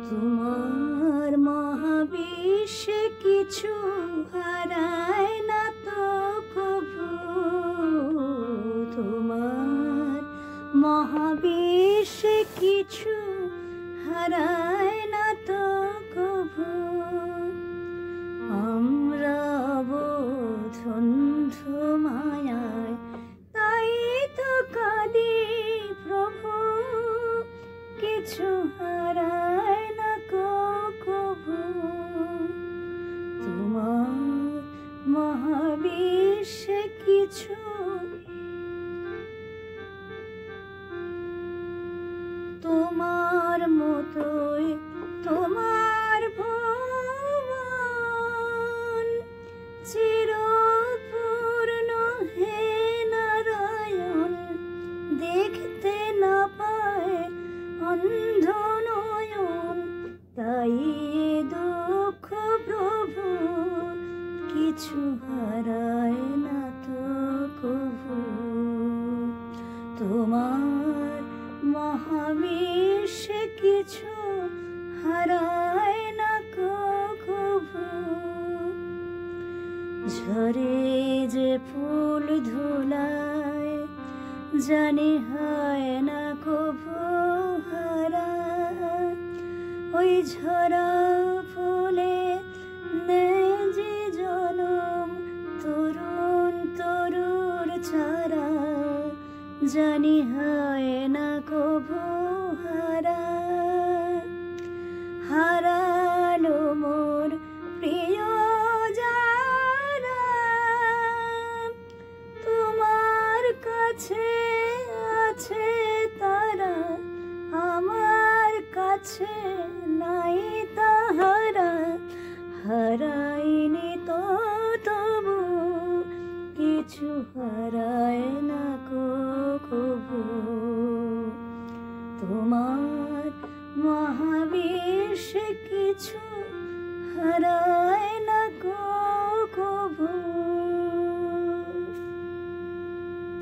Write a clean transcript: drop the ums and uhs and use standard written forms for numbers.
তোমার মহাবিশ্বে কিছু হারায় না তো কভু, তোমার মহাবিশ্বে কিছু হারায় না তো কভু। আমরা অবধন্ধ মায়ায় তাই তো কাঁদি প্রভু, কিছু হারায় না কভু। তোমার মহাবিশ্বে কিছু তোমার মতোই তোমার ভুবন চিরপূর্ণ হে নারায়ণ, দেখতে না পায় অন্ধ নয়ন, তাই দুঃখ প্রভু, কিছু হারায় না তো কভু। তোমার মহাবিশ্বে কিছু হারায় না কভু। ঝরে যে ফুল ধুলায় জানি হয় না কভু হারা, ওই ঝরা ফুলে নেই যে জনম তরুণ তরুর ছাড়া, জানি হয় না কভু হারা। হারালো মোর প্রিয় যারা, তোমার কাছে আছে তারা, আমার কাছে নাই তাহারা। হারাইনি তো তবু কিছু হারায় না কভু। তোমার মহাবিশ্বে কিছু হারায়